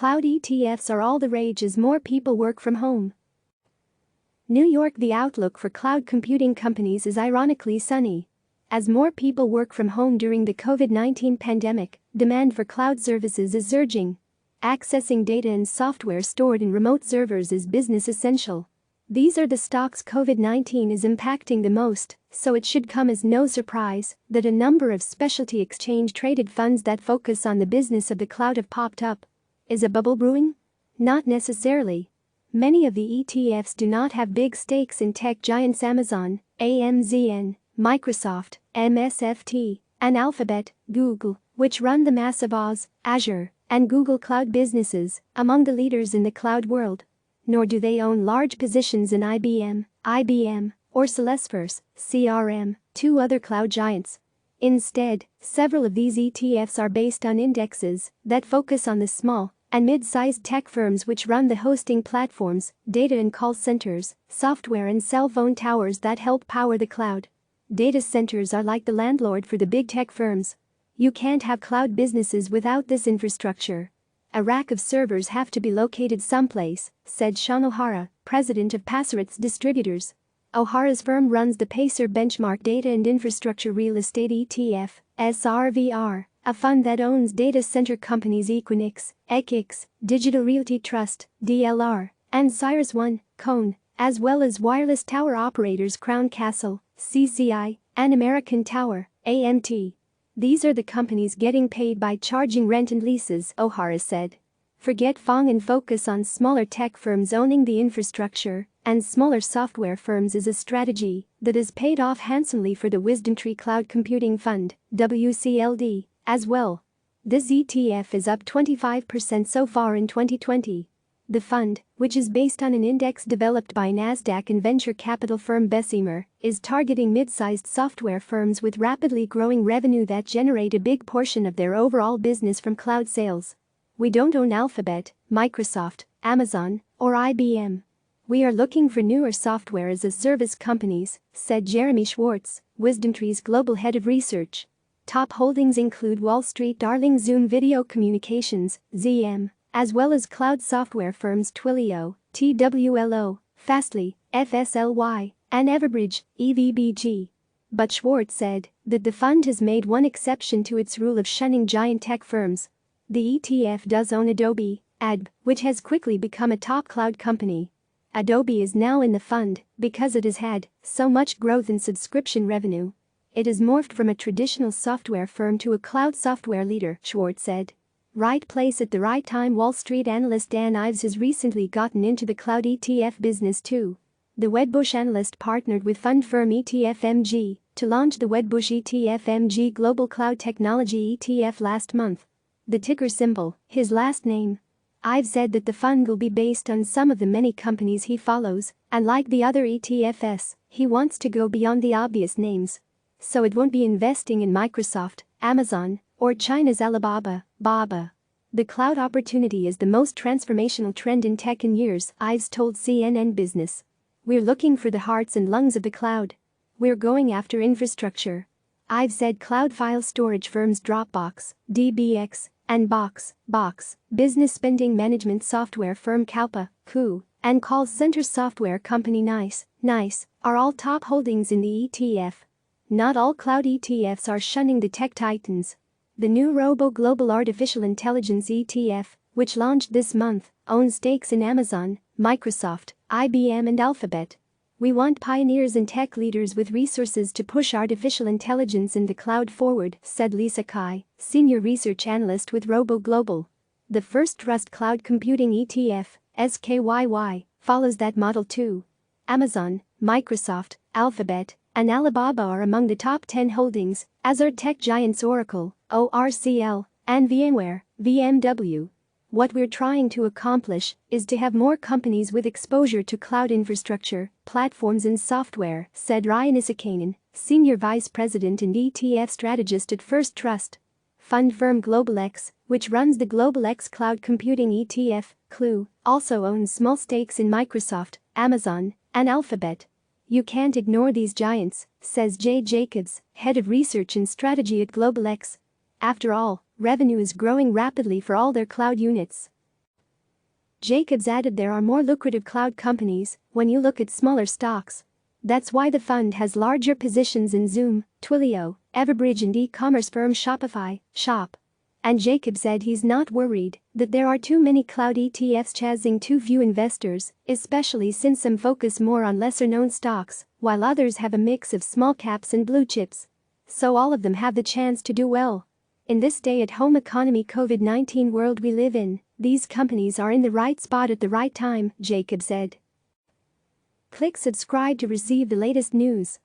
Cloud ETFs are all the rage as more people work from home. New York. The outlook for cloud computing companies is ironically sunny. As more people work from home during the COVID-19 pandemic, demand for cloud services is surging. Accessing data and software stored in remote servers is business essential. These are the stocks COVID-19 is impacting the most, so it should come as no surprise that a number of specialty exchange-traded funds that focus on the business of the cloud have popped up. Is a bubble brewing? Not necessarily. Many of the ETFs do not have big stakes in tech giants Amazon, AMZN, Microsoft, MSFT, and Alphabet, Google, which run the massive Azure, and Google Cloud businesses, among the leaders in the cloud world. Nor do they own large positions in IBM, or Salesforce, CRM, two other cloud giants. Instead, several of these ETFs are based on indexes that focus on the small and mid-sized tech firms which run the hosting platforms, data and call centers, software and cell phone towers that help power the cloud. Data centers are like the landlord for the big tech firms. You can't have cloud businesses without this infrastructure. A rack of servers have to be located someplace, said Sean O'Hara, president of PacerETFs Distributors. O'Hara's firm runs the Pacer Benchmark Data and Infrastructure Real Estate ETF, SRVR, a fund that owns data center companies Equinix, Equix, Digital Realty Trust, DLR, and CyrusOne, Cone, as well as wireless tower operators Crown Castle, CCI, and American Tower, AMT. These are the companies getting paid by charging rent and leases, O'Hara said. Forget FONG and focus on smaller tech firms owning the infrastructure, and smaller software firms is a strategy that has paid off handsomely for the WisdomTree Cloud Computing Fund, WCLD, as well. This ETF is up 25% so far in 2020. The fund, which is based on an index developed by Nasdaq and venture capital firm Bessemer, is targeting mid-sized software firms with rapidly growing revenue that generate a big portion of their overall business from cloud sales. We don't own Alphabet, Microsoft, Amazon, or IBM. We are looking for newer software as a service companies, said Jeremy Schwartz, WisdomTree's global head of research. Top holdings include Wall Street darling Zoom Video Communications, ZM, as well as cloud software firms Twilio, TWLO, Fastly, FSLY, and Everbridge, EVBG. But Schwartz said that the fund has made one exception to its rule of shunning giant tech firms. The ETF does own Adobe, ADB, which has quickly become a top cloud company. Adobe is now in the fund because it has had so much growth in subscription revenue. It has morphed from a traditional software firm to a cloud software leader, Schwartz said. Right place at the right time. Wall Street analyst Dan Ives has recently gotten into the cloud ETF business too. The Wedbush analyst partnered with fund firm ETFMG to launch the Wedbush ETFMG Global Cloud Technology ETF last month. The ticker symbol, his last name. Ives said that the fund will be based on some of the many companies he follows, and like the other ETFs, he wants to go beyond the obvious names. So it won't be investing in Microsoft, Amazon, or China's Alibaba, Baba. The cloud opportunity is the most transformational trend in tech in years, Ives told CNN Business. We're looking for the hearts and lungs of the cloud. We're going after infrastructure. Ives said cloud file storage firms Dropbox, DBX, and Box, business spending management software firm Coupa, Coup, and call center software company NICE, are all top holdings in the ETF. Not all cloud ETFs are shunning the tech titans. The new Robo Global Artificial Intelligence ETF, which launched this month, owns stakes in Amazon, Microsoft, IBM and Alphabet. We want pioneers and tech leaders with resources to push artificial intelligence in the cloud forward, said Lisa Kai, senior research analyst with Robo Global. The First Trust Cloud Computing ETF, SKYY, follows that model too. Amazon, Microsoft, Alphabet, and Alibaba are among the top 10 holdings, as are tech giants Oracle, ORCL, and VMware, VMW. What we're trying to accomplish is to have more companies with exposure to cloud infrastructure, platforms and software, said Ryan Isakanen, senior vice president and ETF strategist at First Trust. Fund firm GlobalX, which runs the GlobalX Cloud Computing ETF, CLU, also owns small stakes in Microsoft, Amazon, and Alphabet. You can't ignore these giants, says Jay Jacobs, head of research and strategy at GlobalX. After all, revenue is growing rapidly for all their cloud units. Jacobs added there are more lucrative cloud companies when you look at smaller stocks. That's why the fund has larger positions in Zoom, Twilio, Everbridge and e-commerce firm Shopify, Shop. And Jacob said he's not worried that there are too many cloud ETFs chasing too few investors, especially since some focus more on lesser-known stocks, while others have a mix of small caps and blue chips. So all of them have the chance to do well. In this stay-at-home economy COVID-19 world we live in, these companies are in the right spot at the right time, Jacob said. Click subscribe to receive the latest news.